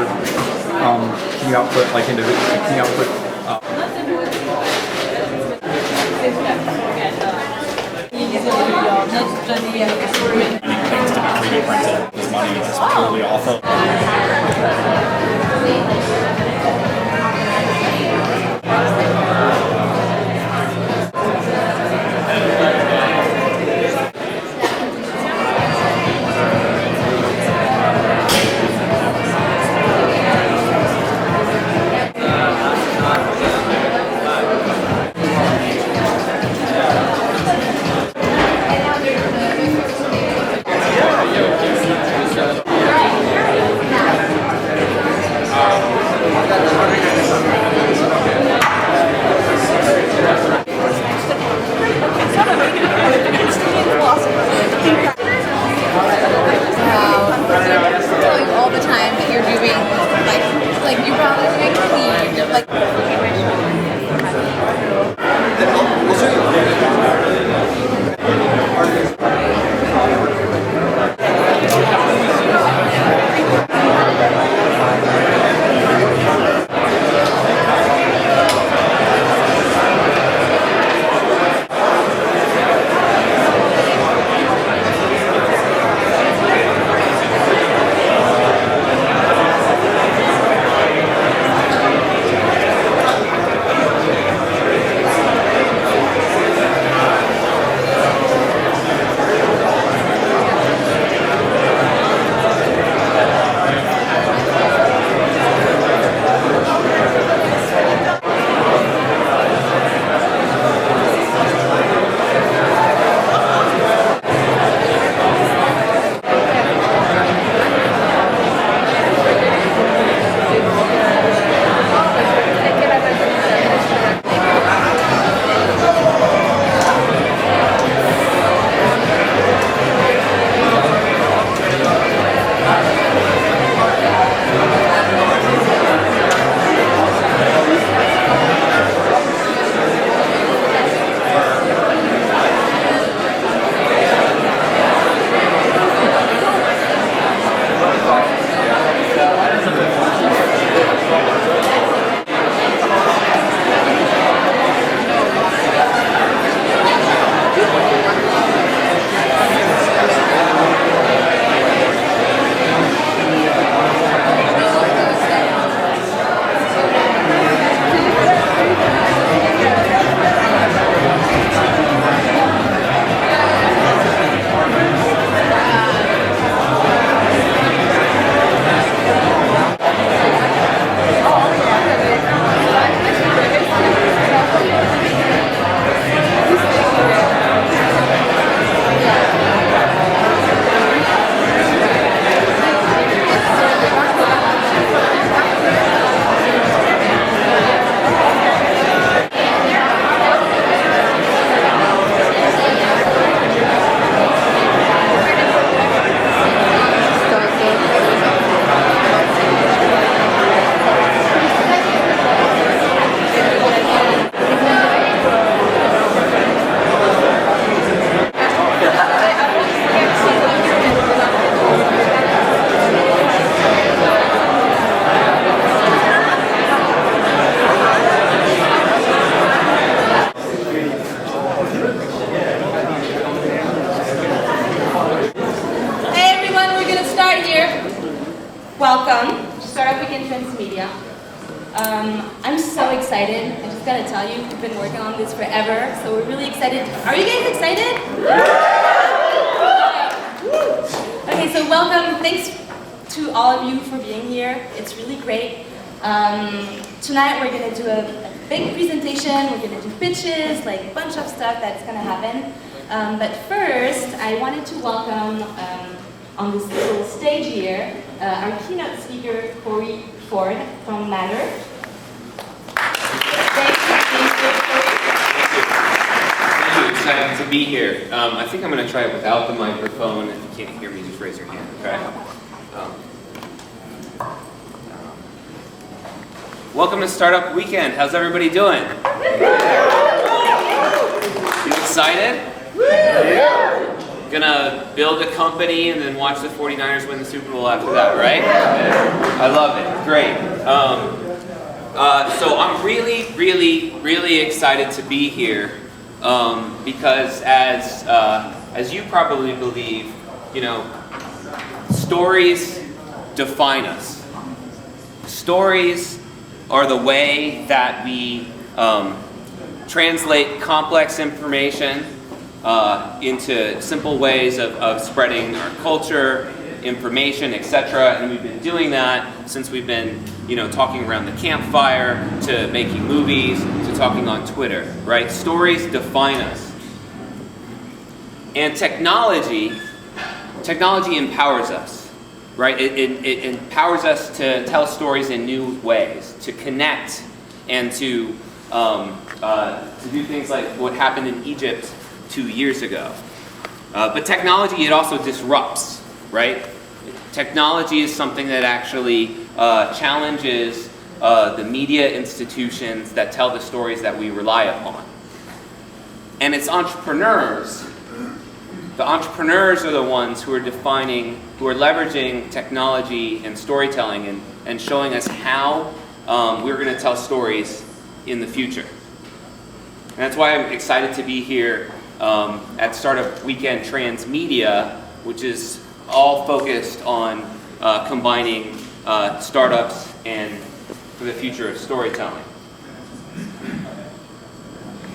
or can you output like individual? Can you output? Things to be 3D printed. This money is purely off of. All the time that you're doing, like you probably make clean, like. Welcome to Startup Week in Transmedia. I'm so excited. I just gotta tell you, we've been working on this forever, so we're really excited. Are you guys excited? Okay, so welcome. Thanks to all of you for being here. It's really great. Tonight we're gonna do a big presentation. We're gonna do pitches, like a bunch of stuff that's gonna happen. But first, I wanted to welcome on this little stage here our keynote speaker, Corey Ford from Matter. Thank you. Excited to be here. I think I'm going to try it without the microphone. If you can't hear me, just raise your hand, okay? Welcome to Startup Weekend. How's everybody doing? You excited? gonna build a company and then watch the 49ers win the Super Bowl after that, right? I love it. Great. So I'm really excited to be here because as you probably believe, you know, stories define us. Stories are the way that we translate complex information into simple ways of spreading our culture, information, etc. And we've been doing that since we've been, you know, talking around the campfire, to making movies, to talking on Twitter, right? Stories define us. And technology empowers us, right? It empowers us to tell stories in new ways, to connect, and to do things like what happened in Egypt 2 years ago. But technology, it also disrupts, right? Technology is something that actually challenges the media institutions that tell the stories that we rely upon. And it's entrepreneurs. The entrepreneurs are the ones who are leveraging technology and storytelling and showing us how we're going to tell stories in the future. And that's why I'm excited to be here at Startup Weekend Transmedia, which is all focused on combining startups and for the future of storytelling.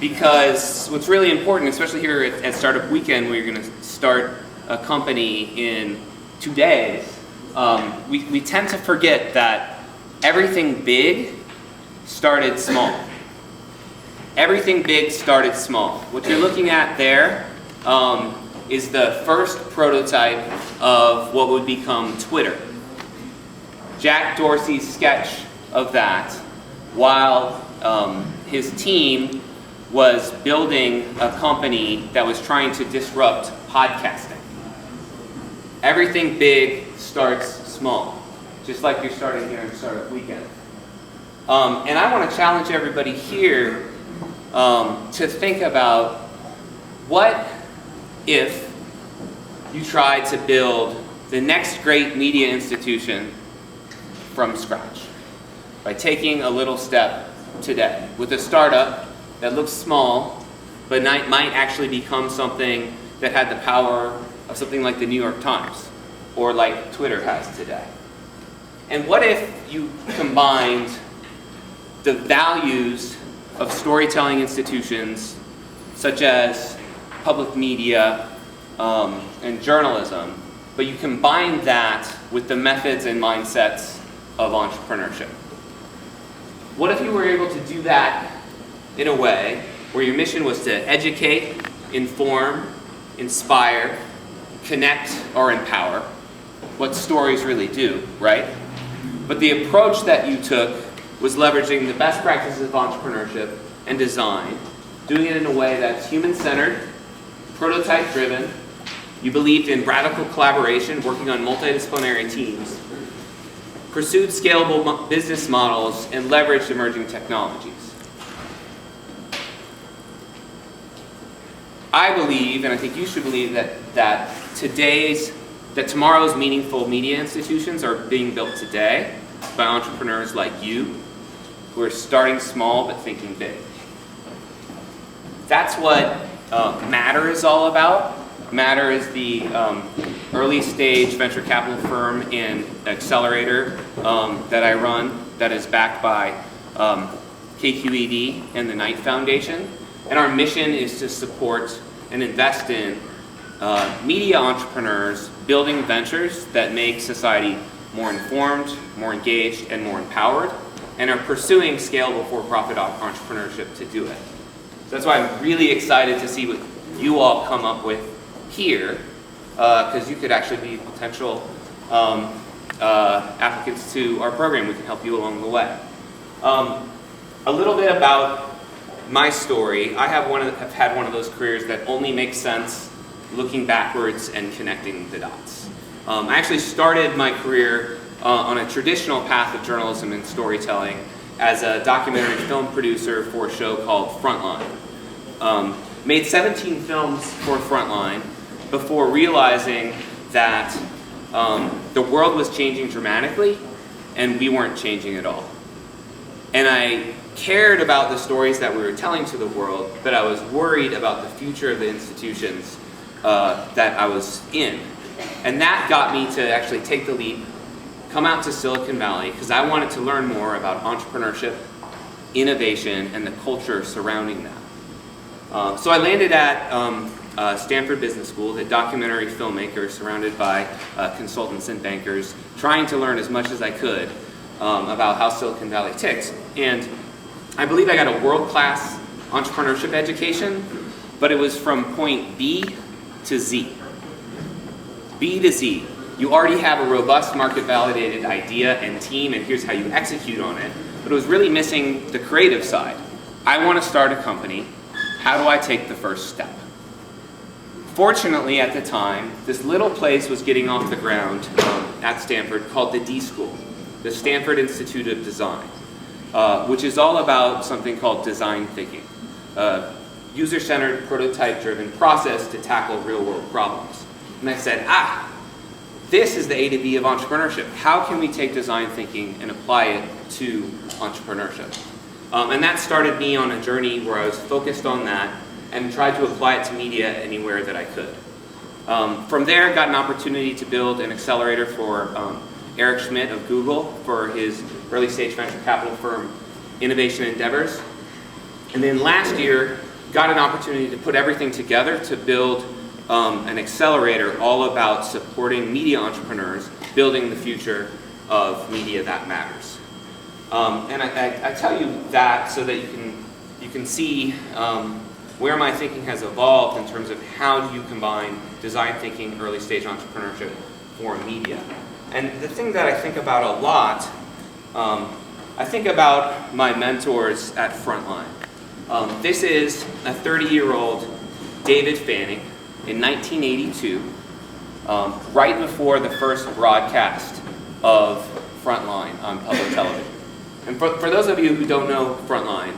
Because what's really important, especially here at Startup Weekend, where you're going to start a company in 2 days, we tend to forget that everything big started small. Everything big started small. What you're looking at there is the first prototype of what would become Twitter. Jack Dorsey's sketch of that, while his team was building a company that was trying to disrupt podcasting. Everything big starts small, just like you're starting here in Startup Weekend. And I want to challenge everybody here to think about, what if you tried to build the next great media institution from scratch by taking a little step today with a startup that looks small but might actually become something that had the power of something like the New York Times or like Twitter has today? And what if you combined the values of storytelling institutions such as public media and journalism, but you combine that with the methods and mindsets of entrepreneurship? What if you were able to do that in a way where your mission was to educate, inform, inspire, connect, or empower? What stories really do, right? But the approach that you took was leveraging the best practices of entrepreneurship and design, doing it in a way that's human-centered, prototype-driven. You believed in radical collaboration, working on multidisciplinary teams, pursued scalable business models, and leveraged emerging technologies. I believe, and I think you should believe, that tomorrow's meaningful media institutions are being built today by entrepreneurs like you, who are starting small but thinking big. That's what Matter is all about. Matter is the early stage venture capital firm and accelerator that I run, that is backed by KQED and the Knight Foundation. And our mission is to support and invest in media entrepreneurs building ventures that make society more informed, more engaged, and more empowered, and are pursuing scalable for-profit entrepreneurship to do it. So that's why I'm really excited to see what you all come up with here, because you could actually be potential applicants to our program. We can help you along the way. A little bit about my story. I have had one of those careers that only makes sense looking backwards and connecting the dots. I actually started my career on a traditional path of journalism and storytelling as a documentary film producer for a show called Frontline. Made 17 films for Frontline, before realizing that the world was changing dramatically and we weren't changing at all. And I cared about the stories that we were telling to the world, but I was worried about the future of the institutions that I was in. And that got me to actually take the leap, come out to Silicon Valley, because I wanted to learn more about entrepreneurship, innovation, and the culture surrounding that. So I landed at Stanford Business School, a documentary filmmaker surrounded by consultants and bankers, trying to learn as much as I could about how Silicon Valley ticks. And I believe I got a world-class entrepreneurship education, but it was from point B to Z. B to Z. You already have a robust market-validated idea and team, and here's how you execute on it. But it was really missing the creative side. I want to start a company. How do I take the first step? Fortunately, at the time, this little place was getting off the ground at Stanford called the D School, the Stanford Institute of Design, which is all about something called design thinking, user-centered, prototype-driven process to tackle real-world problems. And I said, this is the A to B of entrepreneurship. How can we take design thinking and apply it to entrepreneurship? And that started me on a journey where I was focused on that and tried to apply it to media anywhere that I could. From there, got an opportunity to build an accelerator for Eric Schmidt of Google for his early stage venture capital firm, Innovation Endeavors. And then last year, got an opportunity to put everything together to build an accelerator all about supporting media entrepreneurs, building the future of media that matters. And I tell you that so that you can see where my thinking has evolved in terms of how do you combine design thinking, early stage entrepreneurship for media. And the thing that I think about a lot, I think about my mentors at Frontline. This is a 30-year-old David Fanning in 1982, right before the first broadcast of Frontline on public television. And for those of you who don't know Frontline,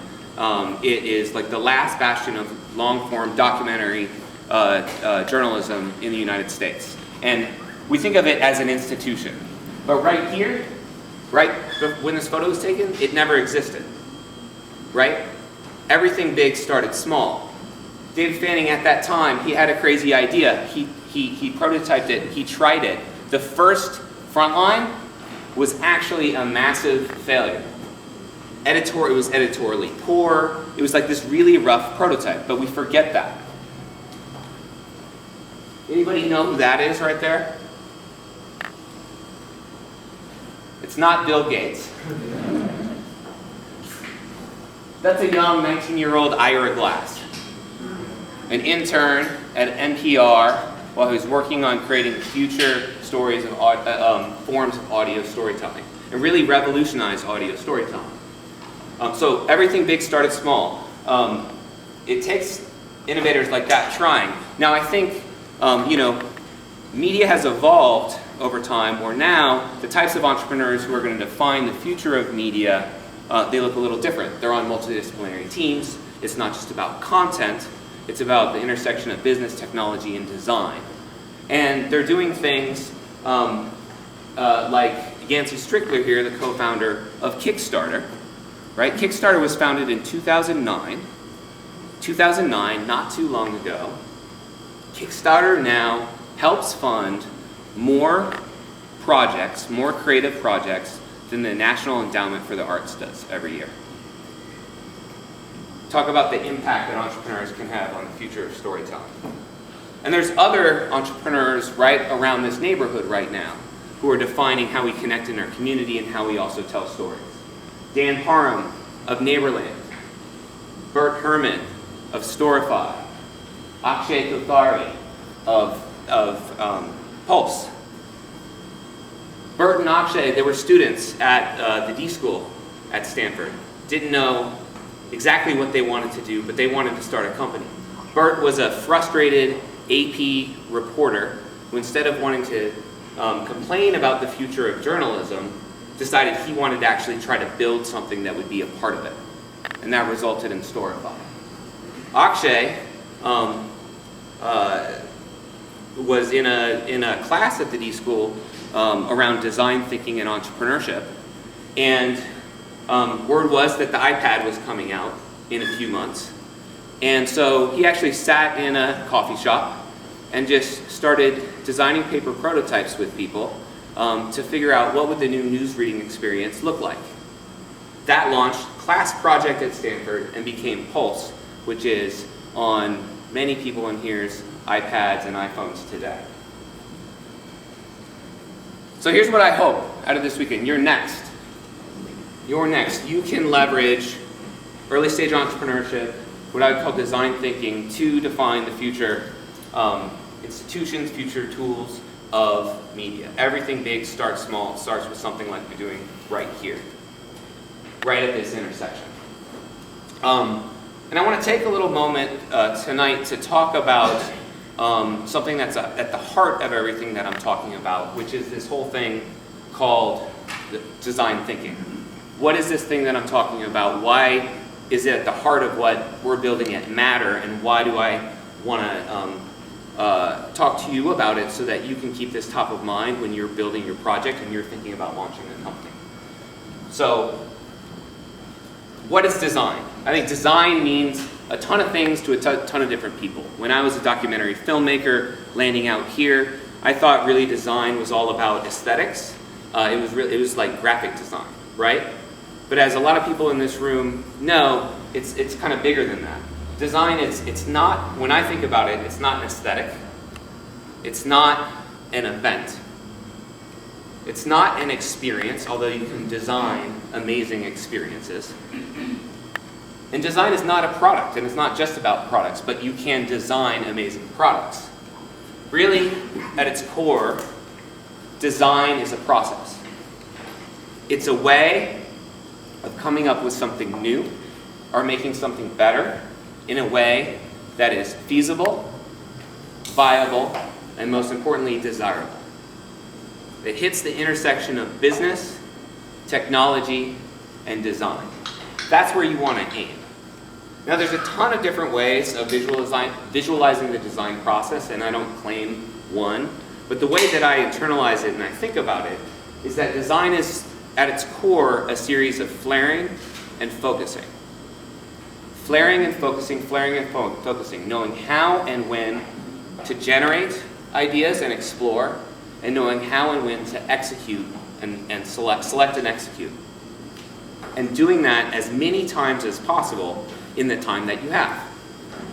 it is like the last bastion of long-form documentary journalism in the United States. And we think of it as an institution. But right here, right when this photo was taken, it never existed, right? Everything big started small. David Fanning at that time, he had a crazy idea. He prototyped it, he tried it. The first Frontline was actually a massive failure. It was editorially poor. It was like this really rough prototype, but we forget that. Anybody know who that is right there? It's not Bill Gates. That's a young 19-year-old Ira Glass, an intern at NPR while he was working on creating future stories of forms of audio storytelling and really revolutionized audio storytelling. So everything big started small. It takes innovators like that trying. Now I think, media has evolved over time where now the types of entrepreneurs who are going to define the future of media, they look a little different. They're on multidisciplinary teams. It's not just about content. It's about the intersection of business, technology, and design. And they're doing things like Yancey Strickler here, the co-founder of Kickstarter. Right? Kickstarter was founded in 2009. 2009, not too long ago. Kickstarter now helps fund more projects, more creative projects than the National Endowment for the Arts does every year. Talk about the impact that entrepreneurs can have on the future of storytelling. And there's other entrepreneurs right around this neighborhood right now who are defining how we connect in our community and how we also tell stories. Dan Parham of Neighborland, Bert Herman of Storify, Akshay Kothari of Pulse. Bert and Akshay, they were students at the D School at Stanford. Didn't know exactly what they wanted to do, but they wanted to start a company. Bert was a frustrated AP reporter who, instead of wanting to complain about the future of journalism, decided he wanted to actually try to build something that would be a part of it. And that resulted in Storify. Akshay was in a class at the D School around design thinking and entrepreneurship, and word was that the iPad was coming out in a few months, and so he actually sat in a coffee shop and just started designing paper prototypes with people to figure out what would the new news reading experience look like. That launched Class Project at Stanford and became Pulse, which is on many people in here's iPads and iPhones today. So here's what I hope out of this weekend. You're next. You can leverage early stage entrepreneurship, what I would call design thinking, to define the future institutions, future tools of media. Everything big starts small. It starts with something like we're doing right here, right at this intersection. And I want to take a little moment tonight to talk about something that's at the heart of everything that I'm talking about, which is this whole thing called design thinking. What is this thing that I'm talking about? Why is it at the heart of what we're building at Matter, and why do I want to talk to you about it so that you can keep this top of mind when you're building your project and you're thinking about launching a company? So, what is design? I think design means a ton of things to a ton of different people. When I was a documentary filmmaker landing out here, I thought really design was all about aesthetics. It was like graphic design, right? But as a lot of people in this room know, it's kind of bigger than that. Design it's not, when I think about it, it's not an aesthetic. It's not an event. It's not an experience, although you can design amazing experiences. And design is not a product, and it's not just about products, but you can design amazing products. Really, at its core, design is a process. It's a way of coming up with something new or making something better in a way that is feasible, viable, and most importantly, desirable. It hits the intersection of business, technology, and design. That's where you want to aim. Now, there's a ton of different ways of visualizing the design process, and I don't claim one, but the way that I internalize it and I think about it is that design is, at its core, a series of flaring and focusing. Flaring and focusing, knowing how and when to generate ideas and explore, and knowing how and when to execute and select and execute. And doing that as many times as possible in the time that you have.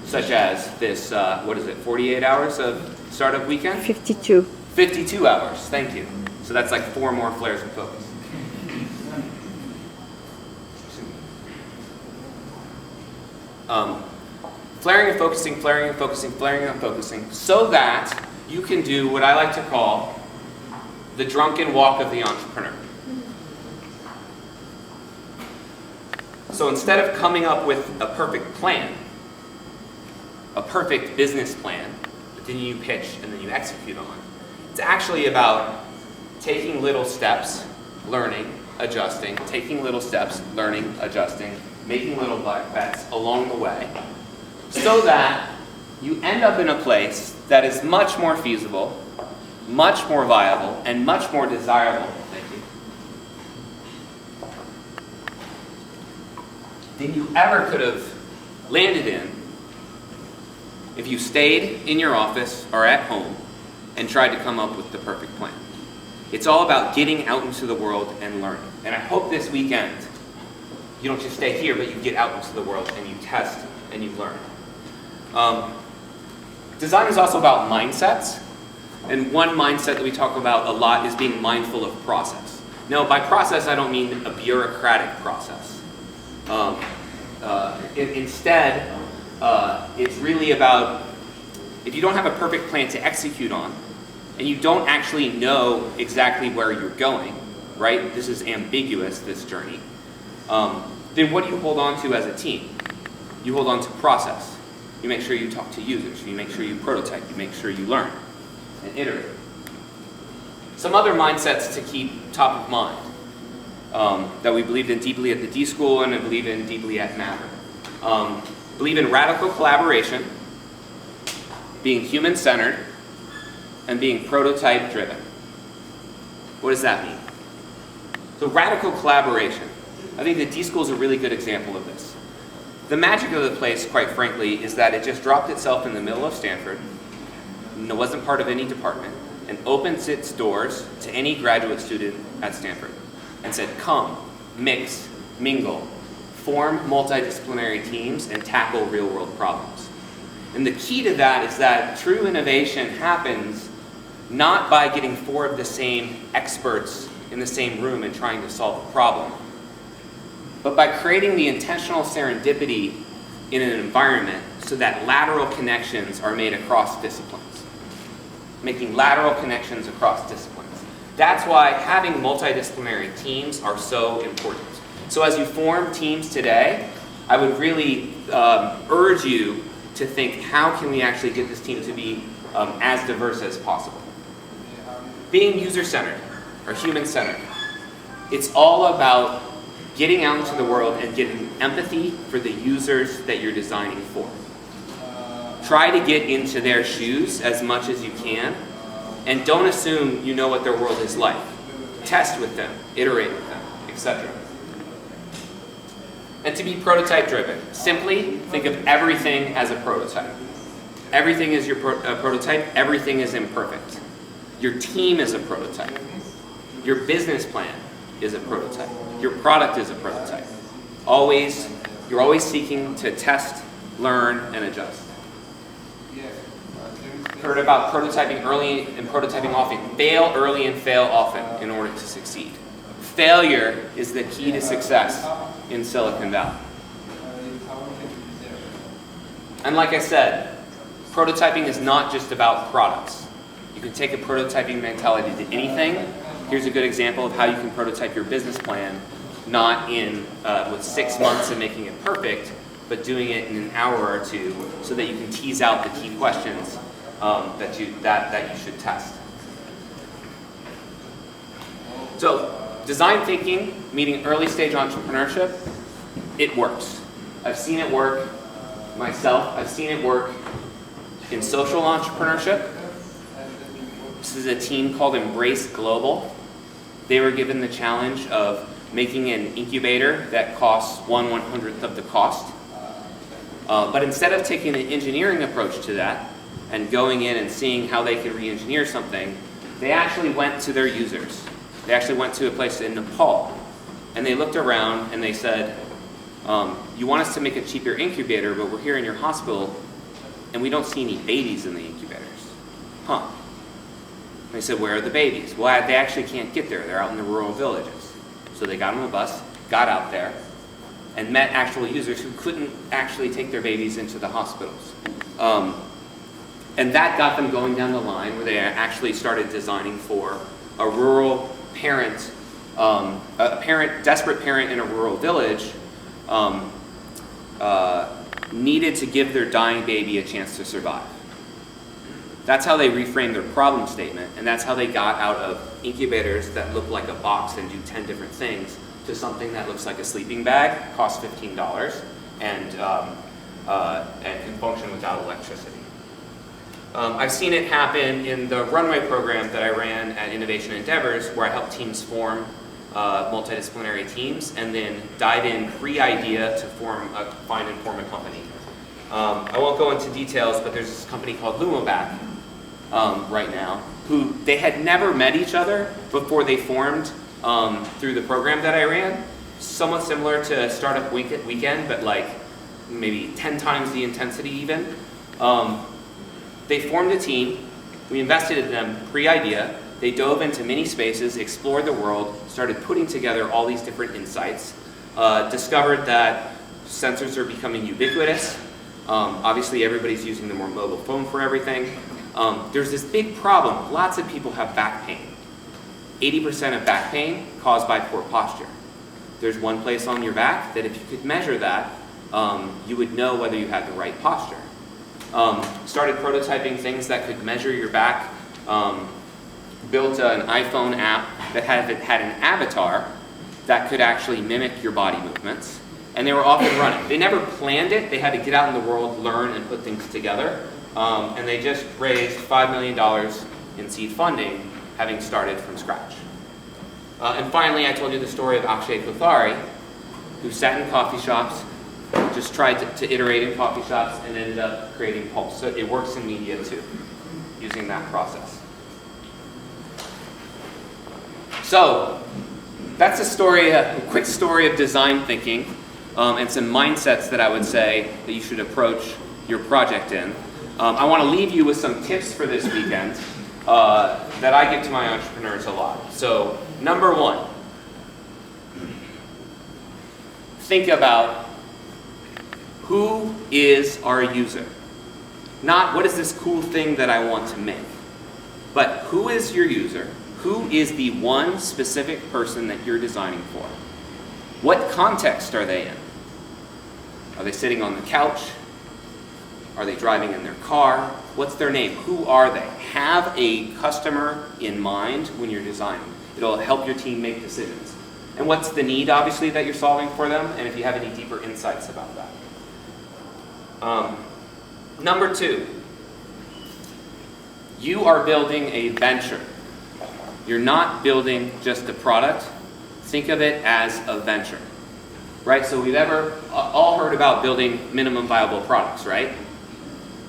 Such as this, 48 hours of startup weekend? 52. 52 hours, thank you. So that's like 4 more flares and focus. Flaring and focusing, flaring and focusing, flaring and focusing, so that you can do what I like to call the drunken walk of the entrepreneur. So instead of coming up with a perfect plan, a perfect business plan, that then you pitch and then you execute on, it's actually about taking little steps, learning, adjusting, taking little steps, learning, adjusting, making little bets along the way, so that you end up in a place that is much more feasible, much more viable, and much more desirable, than you ever could have landed in if you stayed in your office or at home and tried to come up with the perfect plan. It's all about getting out into the world and learning. And I hope this weekend you don't just stay here, but you get out into the world and you test and you learn. Design is also about mindsets. And one mindset that we talk about a lot is being mindful of process. Now, by process, I don't mean a bureaucratic process. Instead, it's really about, if you don't have a perfect plan to execute on, and you don't actually know exactly where you're going, right? This is ambiguous, this journey. Then what do you hold on to as a team? You hold on to process. You make sure you talk to users. You make sure you prototype. You make sure you learn and iterate. Some other mindsets to keep top of mind that we believed in deeply at the D School and I believe in deeply at Matter. Believe in radical collaboration, being human-centered, and being prototype driven. What does that mean? So radical collaboration. I think that D-School is a really good example of this. The magic of the place, quite frankly, is that it just dropped itself in the middle of Stanford, and it wasn't part of any department, and opens its doors to any graduate student at Stanford and said, come, mix, mingle, form multidisciplinary teams, and tackle real-world problems. And the key to that is that true innovation happens not by getting 4 of the same experts in the same room and trying to solve a problem, but by creating the intentional serendipity in an environment so that lateral connections are made across disciplines. Making lateral connections across disciplines. That's why having multidisciplinary teams are so important. So as you form teams today, I would really urge you to think, how can we actually get this team to be as diverse as possible? Being user-centered or human-centered. It's all about getting out into the world and getting empathy for the users that you're designing for. Try to get into their shoes as much as you can, and don't assume you know what their world is like. Test with them, iterate with them, etc. And to be prototype driven, simply think of everything as a prototype. Everything is your prototype, everything is imperfect. Your team is a prototype. Your business plan is a prototype. Your product is a prototype. You're always seeking to test, learn, and adjust. Heard about prototyping early and prototyping often. Fail early and fail often in order to succeed. Failure is the key to success in Silicon Valley. And like I said, prototyping is not just about products. You can take a prototyping mentality to anything. Here's a good example of how you can prototype your business plan, not with 6 months of making it perfect, but doing it in an hour or 2 so that you can tease out the key questions that you should test. So, design thinking, meeting early stage entrepreneurship, it works. I've seen it work myself. I've seen it work in social entrepreneurship. This is a team called Embrace Global. They were given the challenge of making an incubator that costs 1/100th of the cost. But instead of taking an engineering approach to that and going in and seeing how they could re-engineer something, they actually went to their users. They actually went to a place in Nepal, and they looked around and they said, you want us to make a cheaper incubator, but we're here in your hospital and we don't see any babies in the incubators. Huh. They said, where are the babies? Well, they actually can't get there. They're out in the rural villages. So they got on a bus, got out there, and met actual users who couldn't actually take their babies into the hospitals. And that got them going down the line where they actually started designing for a rural parent, desperate parent in a rural village needed to give their dying baby a chance to survive. That's how they reframed their problem statement, and that's how they got out of incubators that look like a box and do 10 different things to something that looks like a sleeping bag, costs $15, and can function without electricity. I've seen it happen in the Runway program that I ran at Innovation Endeavors, where I helped teams form multidisciplinary teams and then dive in pre-idea to find and form a company. I won't go into details, but there's this company called Lumobac right now, who they had never met each other before they formed through the program that I ran. Somewhat similar to Startup Weekend, but like maybe 10 times the intensity even. They formed a team. We invested in them pre-idea. They dove into many spaces, explored the world, started putting together all these different insights, discovered that sensors are becoming ubiquitous. Obviously, everybody's using the more mobile phone for everything. There's this big problem. Lots of people have back pain. 80% of back pain caused by poor posture. There's one place on your back that if you could measure that, you would know whether you had the right posture. Started prototyping things that could measure your back. Built an iPhone app that had an avatar that could actually mimic your body movements. And they were off and running. They never planned it. They had to get out in the world, learn, and put things together. And they just raised $5 million in seed funding, having started from scratch. And finally, I told you the story of Akshay Kothari, who sat in coffee shops, just tried to iterate in coffee shops, and ended up creating Pulse. So it works in media too, using that process. So that's a story, a quick story of design thinking, and some mindsets that I would say that you should approach your project in. I want to leave you with some tips for this weekend that I give to my entrepreneurs a lot. So number one, think about who is our user. Not what is this cool thing that I want to make, but who is your user? Who is the one specific person that you're designing for? What context are they in? Are they sitting on the couch? Are they driving in their car? What's their name? Who are they? Have a customer in mind when you're designing. It'll help your team make decisions. And what's the need, obviously, that you're solving for them, and if you have any deeper insights about that. Number two, you are building a venture. You're not building just a product. Think of it as a venture, right? So we've all heard about building minimum viable products, right?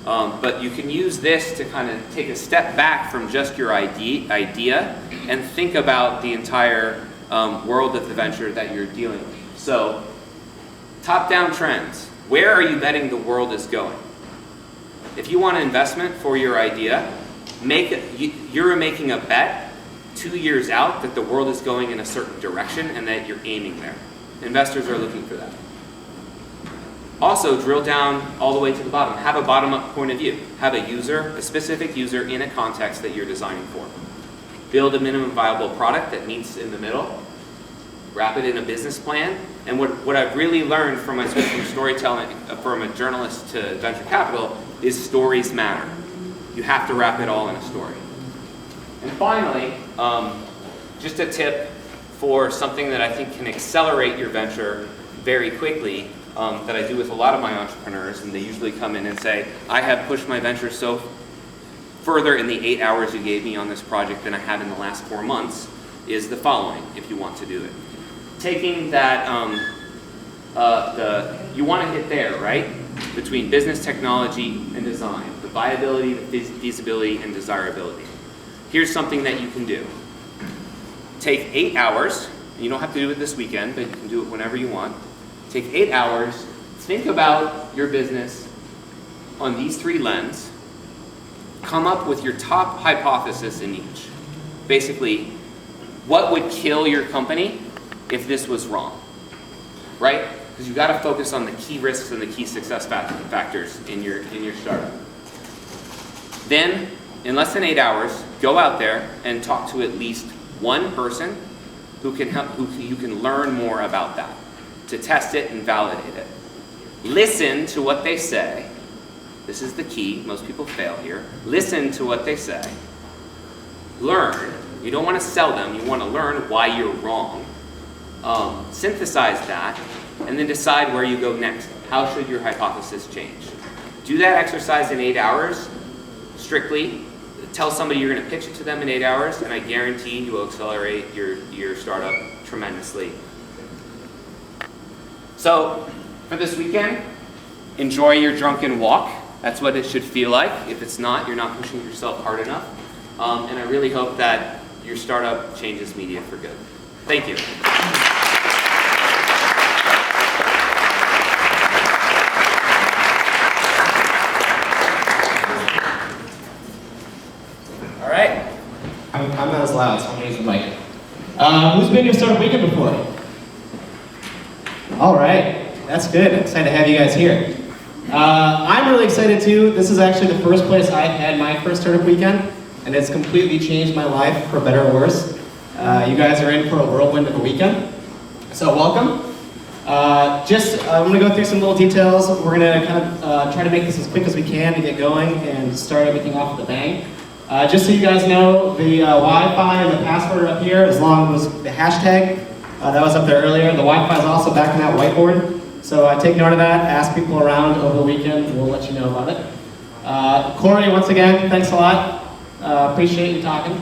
But you can use this to kind of take a step back from just your idea and think about the entire world of the venture that you're dealing with. So, top-down trends. Where are you betting the world is going? If you want an investment for your idea, you're making a bet 2 years out that the world is going in a certain direction and that you're aiming there. Investors are looking for that. Also, drill down all the way to the bottom. Have a bottom-up point of view. Have a user, a specific user in a context that you're designing for. Build a minimum viable product that meets in the middle. Wrap it in a business plan. And what I've really learned from my switch from storytelling, from a journalist to venture capital, is stories matter. You have to wrap it all in a story. And finally, just a tip for something that I think can accelerate your venture very quickly, that I do with a lot of my entrepreneurs, and they usually come in and say, I have pushed my venture so further in the 8 hours you gave me on this project than I have in the last 4 months, is the following, if you want to do it. Taking that, you want to hit there, right? Between business, technology, and design. The viability, the feasibility, and desirability. Here's something that you can do. Take 8 hours, and you don't have to do it this weekend, but you can do it whenever you want. Take 8 hours, think about your business on these 3 lenses, come up with your top hypothesis in each. Basically, what would kill your company if this was wrong, right? Because you've got to focus on the key risks and the key success factors in your startup. Then, in less than 8 hours, go out there and talk to at least one person who can help, who you can learn more about that, to test it and validate it. Listen to what they say. This is the key. Most people fail here. Listen to what they say. Learn. You don't want to sell them. You want to learn why you're wrong. Synthesize that, and then decide where you go next. How should your hypothesis change? Do that exercise in 8 hours, strictly. Tell somebody you're going to pitch it to them in 8 hours, and I guarantee you will accelerate your startup tremendously. So, for this weekend, enjoy your drunken walk. That's what it should feel like. If it's not, you're not pushing yourself hard enough. And I really hope that your startup changes media for good. Thank you. All right. I'm not as loud, so I'm going to use the mic. Who's been to Startup Weekend before? All right. That's good. Excited to have you guys here. I'm really excited too. This is actually the first place I had my first Startup Weekend, and it's completely changed my life for better or worse. You guys are in for a whirlwind of a weekend, so welcome. I'm going to go through some little details. We're going to kind of try to make this as quick as we can to get going and start everything off with a bang. Just so you guys know, the Wi-Fi and the password are up here, as long as the hashtag that was up there earlier. The Wi-Fi is also back on that whiteboard. So take note of that, ask people around over the weekend, we'll let you know about it. Corey, once again, thanks a lot. Appreciate you talking.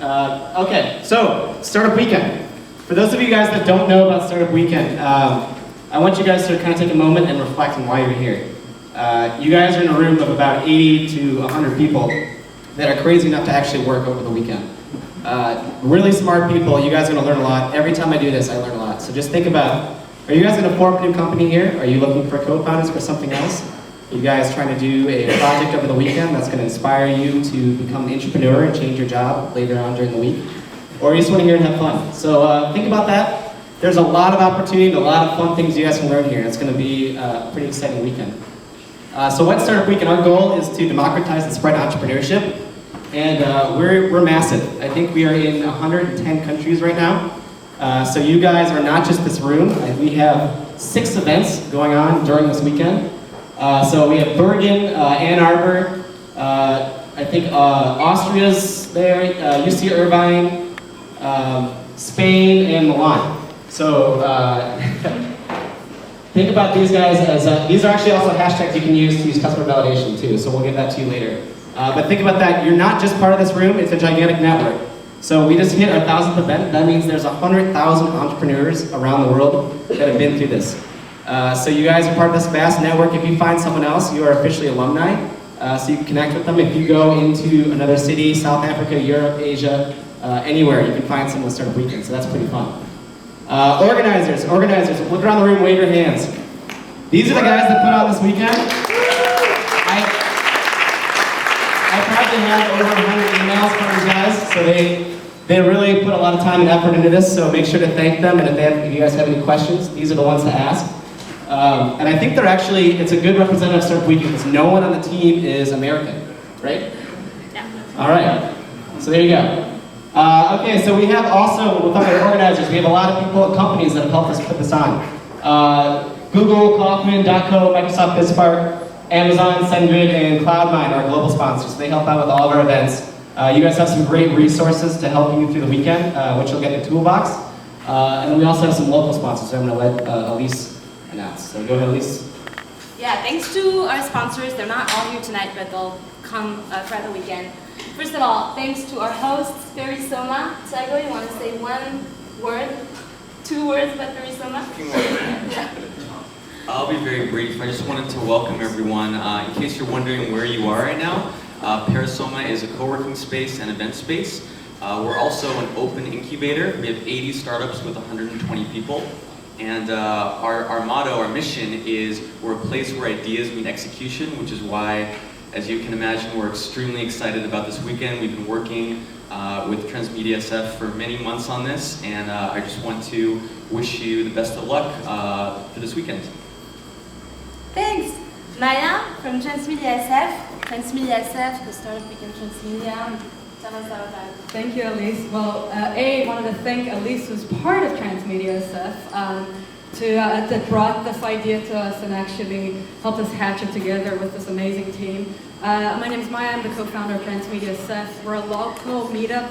Okay, so Startup Weekend. For those of you guys that don't know about Startup Weekend, I want you guys to kind of take a moment and reflect on why you're here. You guys are in a room of about 80 to 100 people that are crazy enough to actually work over the weekend. Really smart people, you guys are gonna learn a lot. Every time I do this, I learn a lot. So just think about, are you guys gonna form a new company here? Are you looking for co-founders for something else? Are you guys trying to do a project over the weekend that's gonna inspire you to become an entrepreneur and change your job later on during the week? Or are you just wanting here and have fun? So think about that. There's a lot of opportunity and a lot of fun things you guys can learn here. It's gonna be a pretty exciting weekend. So what's Startup Weekend? Our goal is to democratize and spread entrepreneurship. And we're massive. I think we are in 110 countries right now. So you guys are not just this room. We have 6 events going on during this weekend. So we have Bergen, Ann Arbor, I think Austria's there, UC Irvine, Spain, and Milan. So think about these guys as, these are actually also hashtags you can use to use customer validation too, so we'll give that to you later. But think about that, you're not just part of this room, it's a gigantic network. So we just hit our 1,000th event, that means there's 100,000 entrepreneurs around the world that have been through this. So you guys are part of this vast network. If you find someone else, you are officially alumni, so you can connect with them. If you go into another city, South Africa, Europe, Asia, anywhere, you can find someone with Startup Weekend, so that's pretty fun. Organizers, look around the room, wave your hands. These are the guys that put on this weekend. I probably have over 100 emails from these guys, so they really put a lot of time and effort into this, so make sure to thank them, and if you guys have any questions, these are the ones to ask. And I think it's a good representative of Startup Weekend, because no one on the team is American, right? Yeah. All right, so there you go. Okay, so we have also, with our organizers, we have a lot of people, companies that have helped us put this on. Google, Kaufman, .co, Microsoft BizSpark, Amazon, SendGrid, and Cloud9 are global sponsors. They help out with all of our events. You guys have some great resources to help you through the weekend, which you'll get in the toolbox. And then we also have some local sponsors, so I'm going to let Elise announce. So go ahead, Elise. Yeah, thanks to our sponsors. They're not all here tonight, but they'll come throughout the weekend. First of all, thanks to our hosts, Perisoma. Tiago, you want to say 1 word, 2 words about Perisoma? Yeah. I'll be very brief. I just wanted to welcome everyone. In case you're wondering where you are right now, Perisoma is a co-working space and event space. We're also an open incubator. We have 80 startups with 120 people. And our motto, our mission is we're a place where ideas meet execution, which is why, as you can imagine, we're extremely excited about this weekend. We've been working with Transmedia SF for many months on this, and I just want to wish you the best of luck for this weekend. Thanks. Maya from Transmedia SF. Transmedia SF, the Startup Weekend Transmedia. Tell us about that. Thank you, Elise. Well, I wanted to thank Elise, who's part of Transmedia SF, that brought this idea to us and actually helped us hatch it together with this amazing team. My name is Maya, I'm the co-founder of Transmedia SF. We're a local meetup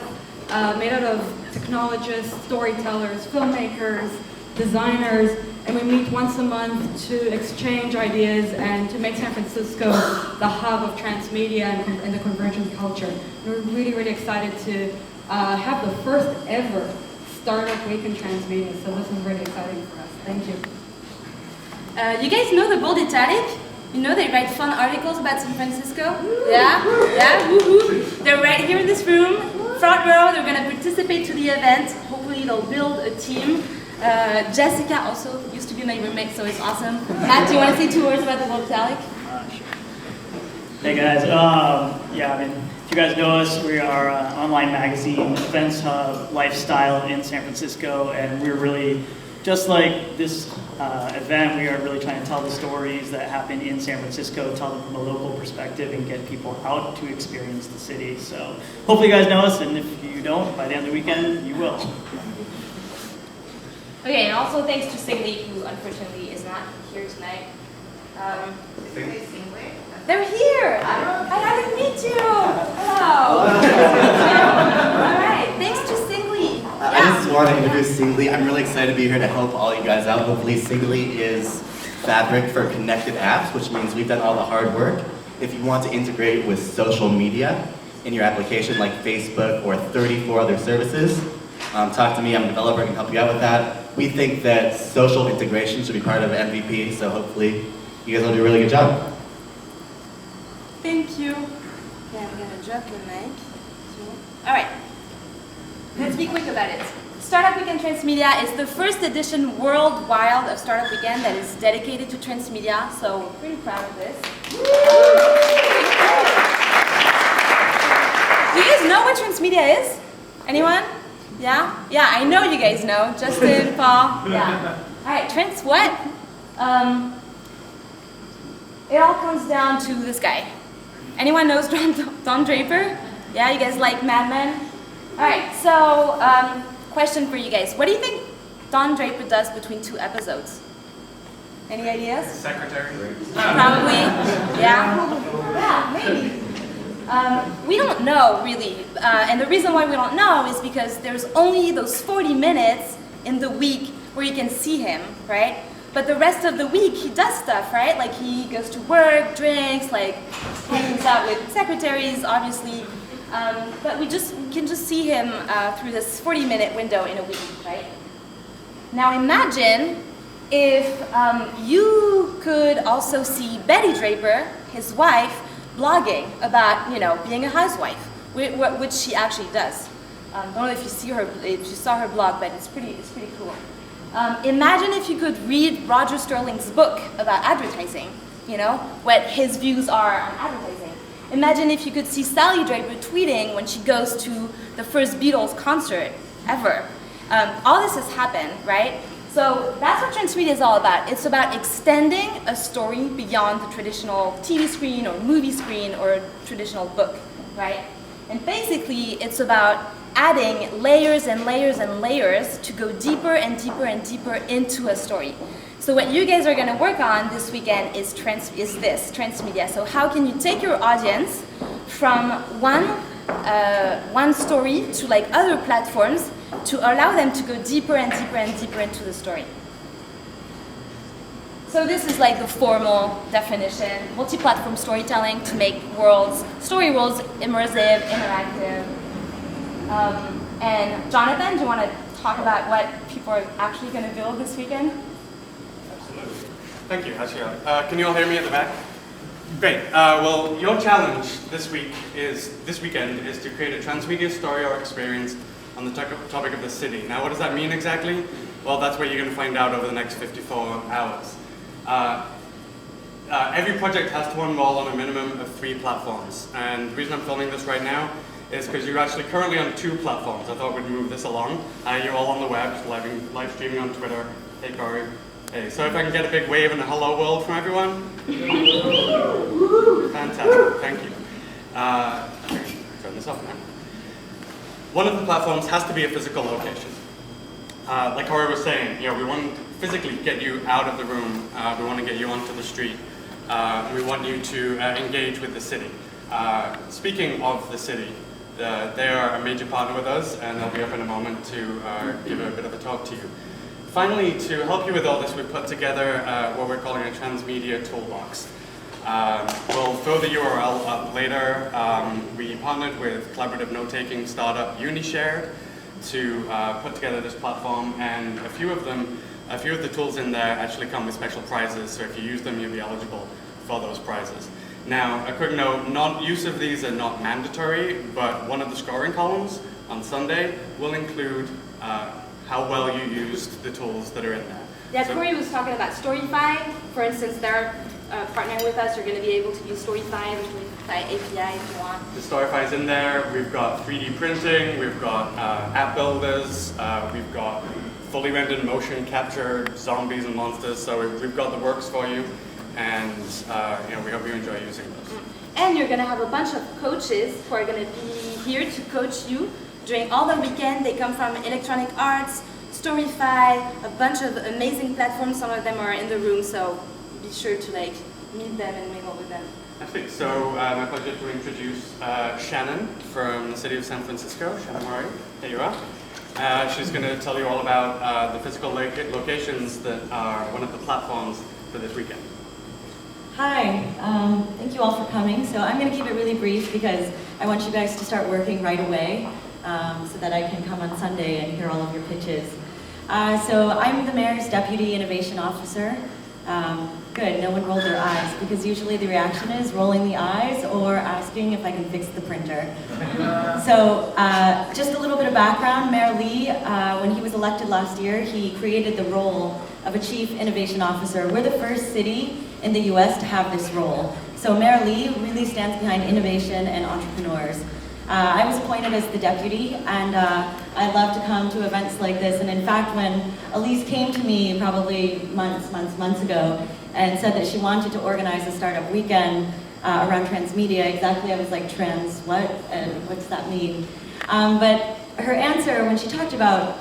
made out of technologists, storytellers, filmmakers, designers, and we meet once a month to exchange ideas and to make San Francisco the hub of transmedia and the convergent culture. And we're really, really excited to have the first ever Startup Week in Transmedia, so this is really exciting for us. Thank you. You guys know the Bold Italic? You know they write fun articles about San Francisco? Yeah? Yeah? Woohoo! They're right here in this room, front row. They're going to participate to the event. Hopefully they'll build a team. Jessica also used to be my roommate, so it's awesome. Matt, do you want to say 2 words about the Bold Italic? Sure. Hey guys, yeah, I mean, if you guys know us, we are an online magazine, events hub, lifestyle in San Francisco, and we're really, just like this event, we are really trying to tell the stories that happen in San Francisco, tell them from a local perspective, and get people out to experience the city. So hopefully you guys know us, and if you don't, by the end of the weekend, you will. Okay, and also thanks to Singly, who unfortunately is not here tonight. They're here! I didn't meet you! Hello! All right, thanks to Singly. I just want to introduce Singly. I'm really excited to be here to help all you guys out. Hopefully Singly is fabric for connected apps, which means we've done all the hard work. If you want to integrate with social media, in your application like Facebook or 34 other services. Talk to me, I'm a developer, I can help you out with that. We think that social integration should be part of MVP, so hopefully you guys will do a really good job. Thank you. Okay, I'm gonna drop the mic. All right, let's be quick about it. Startup Weekend Transmedia is the first edition worldwide of Startup Weekend that is dedicated to transmedia, so we're pretty proud of this. Do you guys know what transmedia is? Anyone? Yeah? Yeah, I know you guys know. Justin, Paul, yeah. All right, trans what? It all comes down to this guy. Anyone knows Don Draper? Yeah, you guys like Mad Men? All right, so question for you guys. What do you think Don Draper does between 2 episodes? Any ideas? Secretary. Probably, yeah? Yeah, maybe. We don't know, really. And the reason why we don't know is because there's only those 40 minutes in the week where you can see him, right? But the rest of the week, he does stuff, right? Like he goes to work, drinks, like hangs out with secretaries, obviously. But we can just see him through this 40-minute window in a week, right? Now imagine if you could also see Betty Draper, his wife, blogging about, being a housewife, which she actually does. I don't know if you saw her blog, but it's pretty cool. Imagine if you could read Roger Sterling's book about advertising, what his views are on advertising. Imagine if you could see Sally Draper tweeting when she goes to the first Beatles concert ever. All this has happened, right? So that's what Transmedia is all about. It's about extending a story beyond the traditional TV screen or movie screen or traditional book, right? And basically, it's about adding layers and layers and layers to go deeper and deeper and deeper into a story. So what you guys are going to work on this weekend is Transmedia. So how can you take your audience from one story to like other platforms to allow them to go deeper and deeper and deeper into the story. So this is like the formal definition, multi-platform storytelling to make story worlds immersive, interactive. And Jonathan, do you want to talk about what people are actually going to build this weekend? Absolutely. Thank you, Ashia. Can you all hear me at the back? Great. Well, your challenge this weekend is to create a transmedia story or experience on the topic of the city. Now, what does that mean exactly? Well, that's what you're going to find out over the next 54 hours. Every project has to enroll on a minimum of 3 platforms. And the reason I'm filming this right now is because you're actually currently on 2 platforms. I thought we'd move this along. You're all on the web, live streaming on Twitter. Hey, Corey. Hey, so if I can get a big wave and a hello world from everyone. Fantastic, thank you. Turn this off now. One of the platforms has to be a physical location. Like Corey was saying, we want to physically get you out of the room. We want to get you onto the street. We want you to engage with the city. Speaking of the city, they are a major partner with us, and they'll be up in a moment to give a bit of a talk to you. Finally, to help you with all this, we've put together what we're calling a transmedia toolbox. We'll throw the URL up later. We partnered with collaborative note-taking startup Unishared to put together this platform, and a few of the tools in there actually come with special prizes, so if you use them, you'll be eligible for those prizes. Now, a quick note, use of these are not mandatory, but one of the scoring columns on Sunday will include how well you used the tools that are in there. Yeah, Corey was talking about Storyfy. For instance, they're partnering with us. You're going to be able to use Storyfy, the Storyfy API if you want. The Storyfy is in there. We've got 3D printing. We've got app builders. We've got fully rendered motion capture zombies and monsters. So we've got the works for you, and we hope you enjoy using those. And you're going to have a bunch of coaches who are going to be here to coach you during all the weekend. They come from Electronic Arts, Storyfy, a bunch of amazing platforms. Some of them are in the room, so be sure to meet them and mingle with them. Absolutely. So my pleasure to introduce Shannon from the city of San Francisco. Shannon Murray, here you are. She's going to tell you all about the physical locations that are one of the platforms for this weekend. Hi, thank you all for coming. So I'm going to keep it really brief because I want you guys to start working right away so that I can come on Sunday and hear all of your pitches. So I'm the Mayor's Deputy Innovation Officer. Good, no one rolled their eyes because usually the reaction is rolling the eyes or asking if I can fix the printer. So just a little bit of background, Mayor Lee, when he was elected last year, he created the role of a Chief Innovation Officer. We're the first city in the US to have this role. So Mayor Lee really stands behind innovation and entrepreneurs. I was appointed as the deputy, and I love to come to events like this. And in fact, when Elise came to me probably months ago and said that she wanted to organize a startup weekend around transmedia, exactly, I was like, trans what? And what's that mean? But her answer when she talked about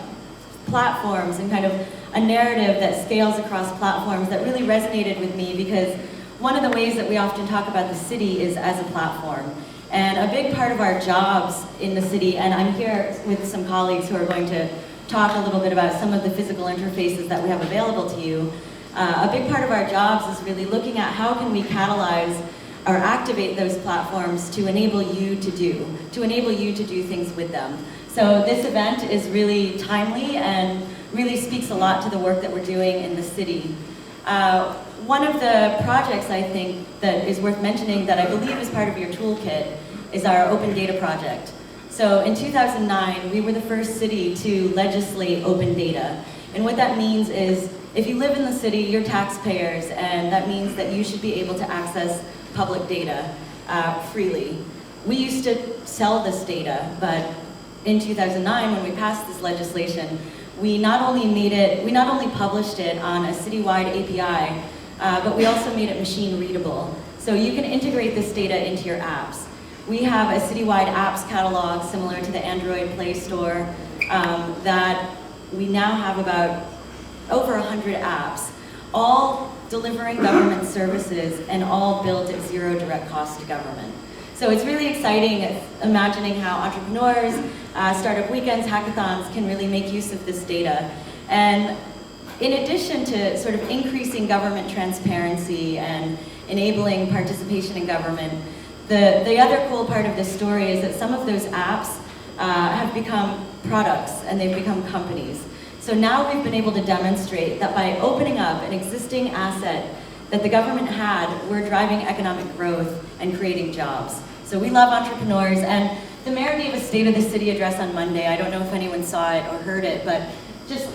platforms and kind of a narrative that scales across platforms that really resonated with me, because one of the ways that we often talk about the city is as a platform. And a big part of our jobs in the city, and I'm here with some colleagues who are going to talk a little bit about some of the physical interfaces that we have available to you. A big part of our jobs is really looking at how can we catalyze or activate those platforms to enable you to do things with them. So this event is really timely and really speaks a lot to the work that we're doing in the city. One of the projects I think that is worth mentioning that I believe is part of your toolkit is our open data project. So in 2009, we were the first city to legislate open data. And what that means is if you live in the city, you're taxpayers, and that means that you should be able to access public data freely. We used to sell this data, but in 2009, when we passed this legislation, we not only published it on a citywide API, but we also made it machine readable. So you can integrate this data into your apps. We have a citywide apps catalog similar to the Android Play Store that we now have about over 100 apps, all delivering government services and all built at zero direct cost to government. So it's really exciting imagining how entrepreneurs, startup weekends, hackathons can really make use of this data. And in addition to sort of increasing government transparency and enabling participation in government, the other cool part of this story is that some of those apps have become products and they've become companies. So now we've been able to demonstrate that by opening up an existing asset that the government had, we're driving economic growth and creating jobs. So we love entrepreneurs, and the mayor gave a State of the City address on Monday. I don't know if anyone saw it or heard it, but this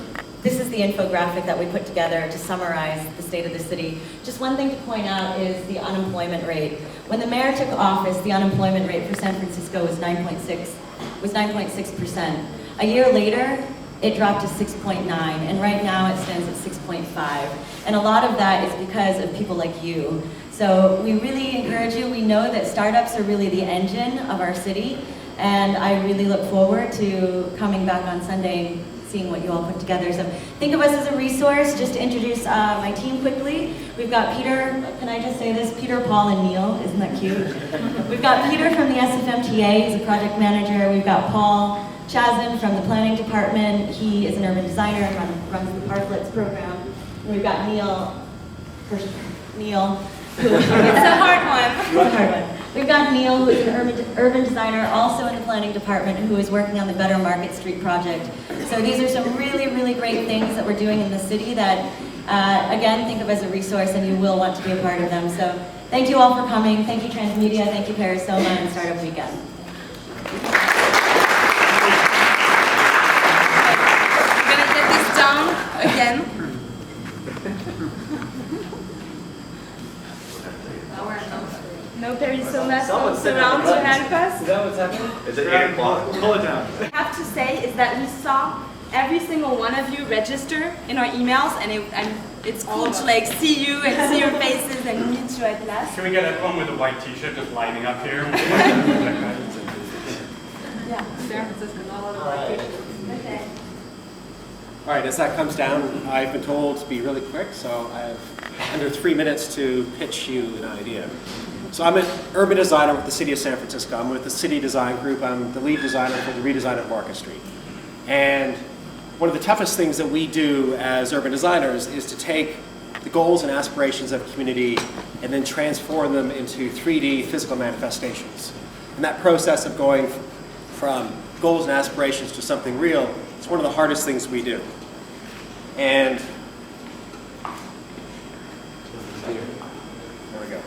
is the infographic that we put together to summarize the State of the City. Just one thing to point out is the unemployment rate. When the mayor took office, the unemployment rate for San Francisco was 9.6%. A year later, it dropped to 6.9, and right now it stands at 6.5. And a lot of that is because of people like you. So we really encourage you. We know that startups are really the engine of our city, and I really look forward to coming back on Sunday and seeing what you all put together. So think of us as a resource. Just to introduce my team quickly, we've got Peter, can I just say this? Peter, Paul, and Neil, isn't that cute? We've got Peter from the SFMTA, he's a project manager. We've got Paul Chazin from the planning department. He is an urban designer and runs the Parklets program. And we've got Neil, who it's a hard one. We've got Neil, who is an urban designer, also in the planning department, who is working on the Better Market Street project. So these are some really, really great things that we're doing in the city that, again, think of as a resource, and you will want to be a part of them. So thank you all for coming. Thank you, Transmedia. Thank you, Perisoma, and Startup Weekend. Again. No Perisoma folks around to help us. Is that what's happening? Is it 8 o'clock? Pull it down. What I have to say is that we saw every single one of you register in our emails, and it's cool to like see you and see your faces and meet you at last. Can we get everyone with a white t-shirt just lining up here? Yeah, San Francisco, not a lot of white t-shirts. Okay. All right, as that comes down, I've been told to be really quick, so I have under 3 minutes to pitch you an idea. So I'm an urban designer with the City of San Francisco. I'm with the City Design Group. I'm the lead designer for the redesign of Market Street. And one of the toughest things that we do as urban designers is to take the goals and aspirations of a community and then transform them into 3D physical manifestations. And that process of going from goals and aspirations to something real is one of the hardest things we do. And there we go.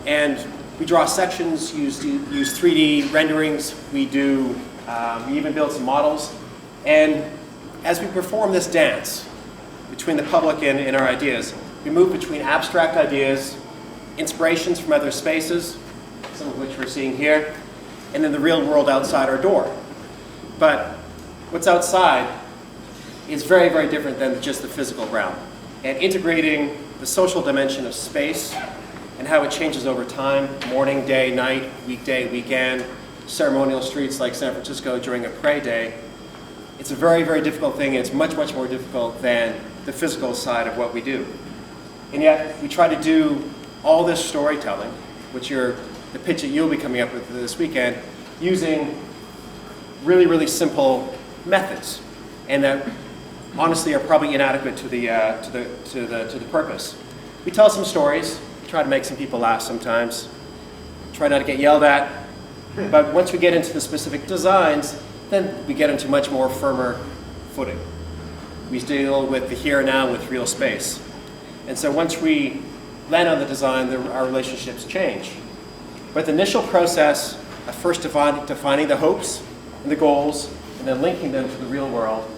And we draw sections, use 3D renderings. We even build some models. And as we perform this dance between the public and our ideas, we move between abstract ideas, inspirations from other spaces, some of which we're seeing here, and then the real world outside our door. But what's outside is very, very different than just the physical realm. And integrating the social dimension of space and how it changes over time, morning, day, night, weekday, weekend, ceremonial streets like San Francisco during a pray day, it's a very, very difficult thing. It's much, much more difficult than the physical side of what we do. And yet, we try to do all this storytelling, which the pitch that you'll be coming up with this weekend, using really, really simple methods, and that honestly are probably inadequate to the purpose. We tell some stories, try to make some people laugh sometimes, try not to get yelled at, but once we get into the specific designs, then we get into much more firmer footing. We deal with the here and now with real space. And so once we land on the design, our relationships change. But the initial process of first defining the hopes and the goals, and then linking them to the real world,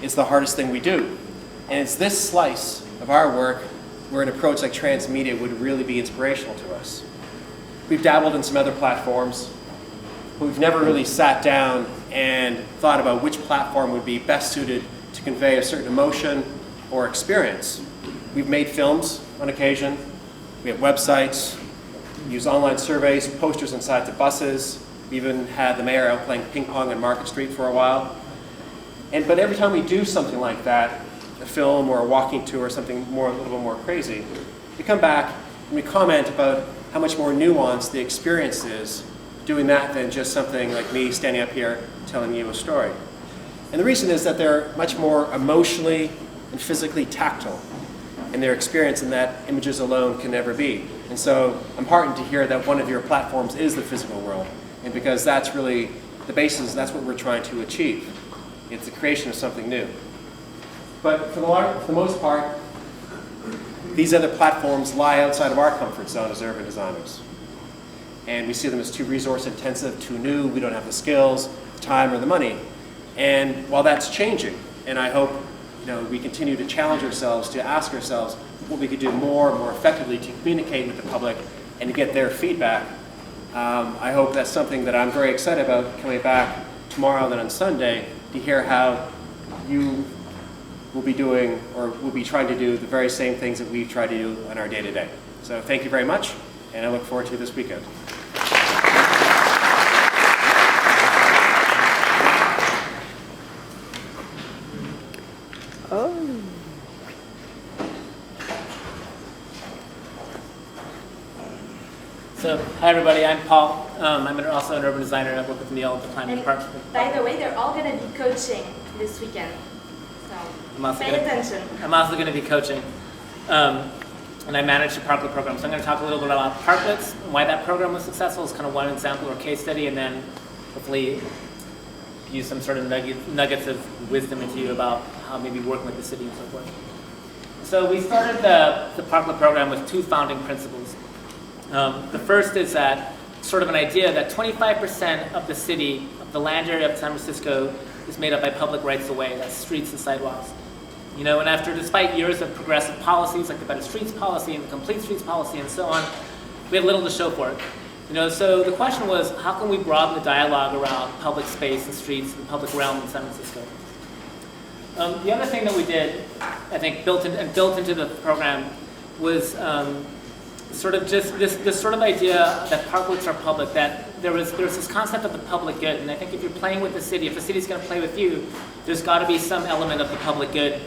is the hardest thing we do. And it's this slice of our work where an approach like Transmedia would really be inspirational to us. We've dabbled in some other platforms, but we've never really sat down and thought about which platform would be best suited to convey a certain emotion or experience. We've made films on occasion, we have websites, we use online surveys, posters inside the buses, we even had the mayor out playing ping pong on Market Street for a while. But every time we do something like that, a film or a walking tour or something a little bit more crazy, we come back and we comment about how much more nuanced the experience is doing that than just something like me standing up here telling you a story. And the reason is that they're much more emotionally and physically tactile in their experience, and that images alone can never be. And so I'm heartened to hear that one of your platforms is the physical world, and because that's really the basis, that's what we're trying to achieve. It's the creation of something new. But for the most part, these other platforms lie outside of our comfort zone as urban designers. And we see them as too resource intensive, too new, we don't have the skills, the time, or the money. And while that's changing, and I hope we continue to challenge ourselves, to ask ourselves what we could do more effectively to communicate with the public and to get their feedback, I hope that's something that I'm very excited about coming back tomorrow and then on Sunday to hear how you will be doing or will be trying to do the very same things that we've tried to do on our day-to-day. So thank you very much, and I look forward to this weekend. So, hi everybody, I'm Paul. I'm also an urban designer and I work with Neil at the planning department. By the way, they're all going to be coaching this weekend. So pay attention. I'm also going to be coaching. And I manage the Parklet program. So I'm going to talk a little bit about Parklets and why that program was successful as kind of one example or case study, and then hopefully use some sort of nuggets of wisdom into you about how maybe working with the city and so forth. So we started the Parklet program with two founding principles. The first is that sort of an idea that 25% of the city, of the land area of San Francisco, is made up by public rights of way, that's streets and sidewalks. And despite years of progressive policies like the Better Streets policy and the Complete Streets policy and so on, we had little to show for it. So the question was, how can we broaden the dialogue around public space and streets and public realm in San Francisco? The other thing that we did, I think, built into the program was sort of just this sort of idea that parklets are public, that there's this concept of the public good, and I think if you're playing with the city, if the city's going to play with you, there's got to be some element of the public good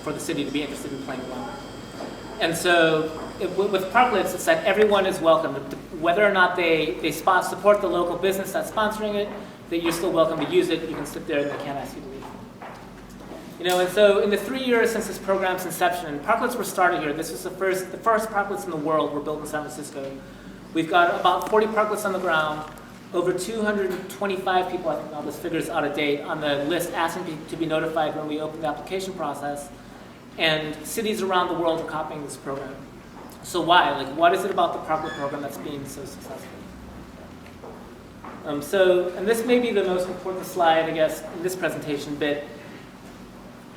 for the city to be interested in playing along. And so with parklets, it's that everyone is welcome, whether or not they support the local business that's sponsoring it, that you're still welcome to use it. You can sit there and they can't ask you to leave. You know, and so in the 3 years since this program's inception, and parklets were started here. This was the first parklets in the world were built in San Francisco. We've got about 40 parklets on the ground, over 225 people, I think all this figure is out of date, on the list asking to be notified when we open the application process. And cities around the world are copying this program. So why? Like, what is it about the parklet program that's being so successful? And this may be the most important slide, I guess, in this presentation, but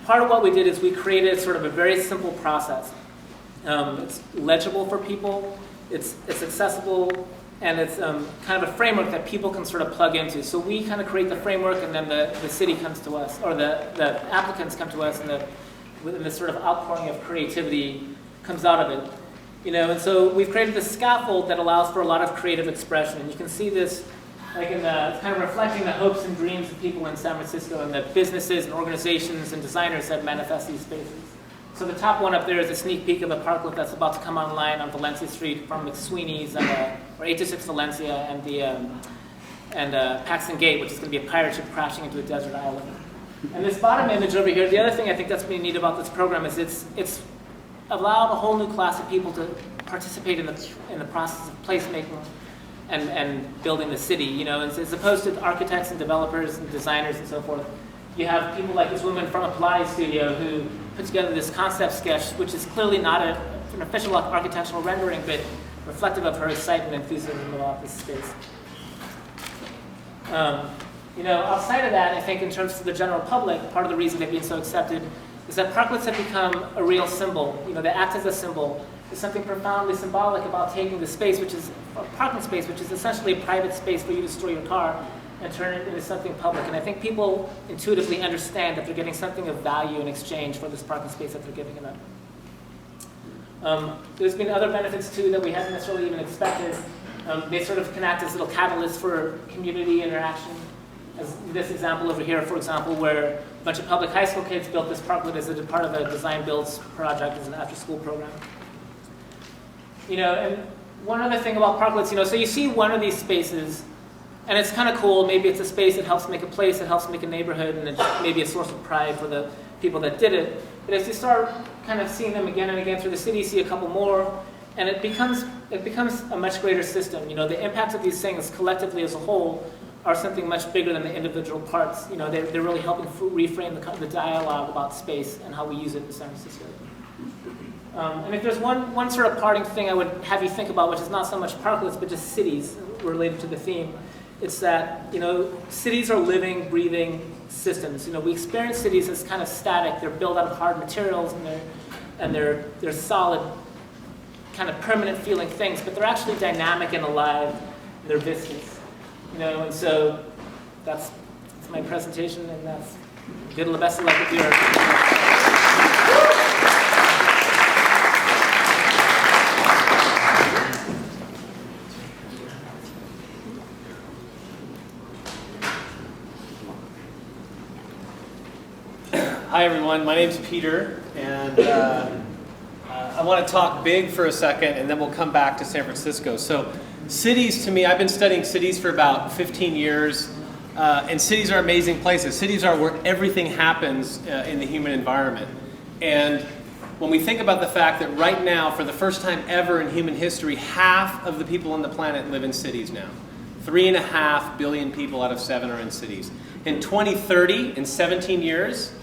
part of what we did is we created sort of a very simple process. It's legible for people, it's accessible, and it's kind of a framework that people can sort of plug into. So we kind of create the framework, and then the city comes to us, or the applicants come to us, and this sort of outpouring of creativity comes out of it. You know, and so we've created this scaffold that allows for a lot of creative expression. And you can see this like it's kind of reflecting the hopes and dreams of people in San Francisco and the businesses and organizations and designers that manifest these spaces. So the top one up there is a sneak peek of a parklet that's about to come online on Valencia Street from McSweeney's or 826 Valencia and Paxton Gate, which is going to be a pirate ship crashing into a desert island. And this bottom image over here, the other thing I think that's really neat about this program is it's allowed a whole new class of people to participate in the process of placemaking and building the city, you know, as opposed to architects and developers and designers and so forth. You have people like this woman from a Pilates studio who put together this concept sketch, which is clearly not an official architectural rendering, but reflective of her excitement and enthusiasm about this space. You know, outside of that, I think in terms of the general public, part of the reason they've been so accepted is that parklets have become a real symbol. You know, they act as a symbol. There's something profoundly symbolic about taking the space, which is a parking space, which is essentially a private space for you to store your car, and turn it into something public. And I think people intuitively understand that they're getting something of value in exchange for this parking space that they're giving them. There's been other benefits too that we hadn't necessarily even expected. They sort of can act as little catalysts for community interaction. As this example over here, for example, where a bunch of public high school kids built this parklet as a part of a design builds project as an after-school program. You know, and one other thing about parklets, you know, so you see one of these spaces, and it's kind of cool. Maybe it's a space that helps make a place, that helps make a neighborhood, and it's maybe a source of pride for the people that did it. But as you start kind of seeing them again and again through the city, you see a couple more, and it becomes a much greater system. You know, the impact of these things collectively as a whole are something much bigger than the individual parts. You know, they're really helping reframe the dialogue about space and how we use it in San Francisco. And if there's one sort of parting thing I would have you think about, which is not so much parklets, but just cities related to the theme, it's that, you know, cities are living, breathing systems. You know, we experience cities as kind of static. They're built out of hard materials, and they're solid, kind of permanent feeling things, but they're actually dynamic and alive, and they're viscous. You know, and so that's my presentation, and that's good. The best of luck with your. Hi everyone, my name's Peter, and I want to talk big for a second, and then we'll come back to San Francisco. So cities, to me, I've been studying cities for about 15 years, and cities are amazing places. Cities are where everything happens in the human environment. And when we think about the fact that right now, for the first time ever in human history, half of the people on the planet live in cities now. 3.5 billion people out of 7 are in cities. In 2030, in 17 years,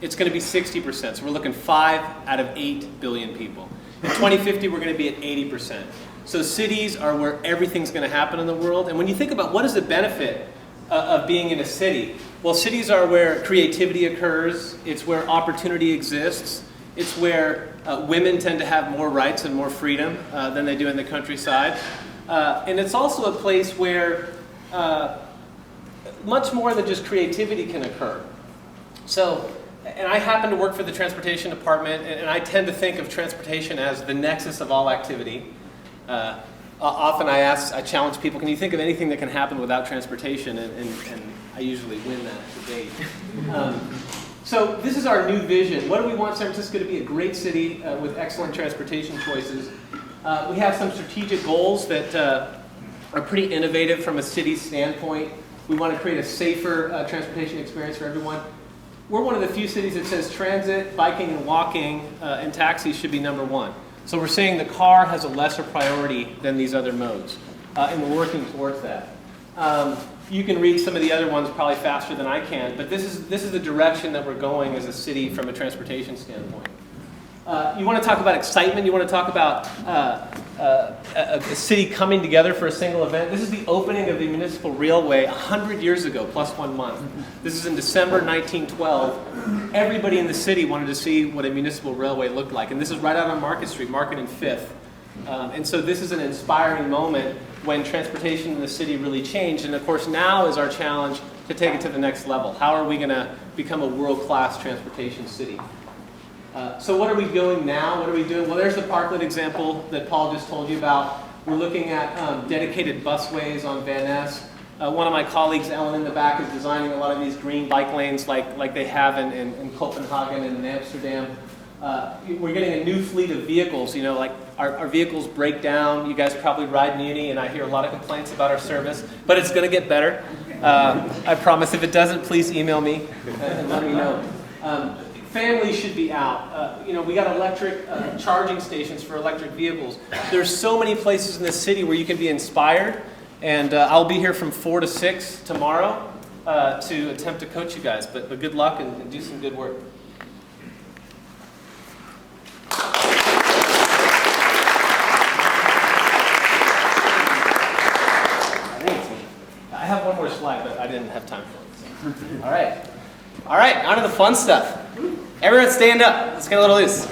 it's going to be 60%. So we're looking 5 out of 8 billion people. In 2050, we're going to be at 80%. So cities are where everything's going to happen in the world. And when you think about what is the benefit of being in a city, well, cities are where creativity occurs. It's where opportunity exists. It's where women tend to have more rights and more freedom than they do in the countryside. And it's also a place where much more than just creativity can occur. So, and I happen to work for the transportation department, and I tend to think of transportation as the nexus of all activity. Often I challenge people, can you think of anything that can happen without transportation? And I usually win that debate. So this is our new vision. What do we want San Francisco to be? A great city with excellent transportation choices. We have some strategic goals that are pretty innovative from a city standpoint. We want to create a safer transportation experience for everyone. we're one of the few cities that says transit, biking, and walking, and taxis should be #1. So we're saying the car has a lesser priority than these other modes, and we're working towards that. You can read some of the other ones probably faster than I can, but this is the direction that we're going as a city from a transportation standpoint. You want to talk about excitement, you want to talk about a city coming together for a single event. This is the opening of the municipal railway 100 years ago, plus 1 month. This is in December 1912. Everybody in the city wanted to see what a municipal railway looked like, and this is right out on Market Street, Market and 5th. And so this is an inspiring moment when transportation in the city really changed, and of course now is our challenge to take it to the next level. How are we going to become a world-class transportation city? So what are we doing now? What are we doing? Well, there's the Parklet example that Paul just told you about. We're looking at dedicated busways on Van Ness. One of my colleagues, Ellen, in the back, is designing a lot of these green bike lanes like they have in Copenhagen and in Amsterdam. We're getting a new fleet of vehicles. You know, like our vehicles break down. You guys probably ride Muni, and I hear a lot of complaints about our service, but it's going to get better. I promise. If it doesn't, please email me and let me know. Families should be out. You know, we got electric charging stations for electric vehicles. There's so many places in this city where you can be inspired, and I'll be here from 4 to 6 tomorrow to attempt to coach you guys. But good luck and do some good work. I have one more slide, but I didn't have time for it. So. All right, on to the fun stuff. Everyone stand up. Let's get a little loose.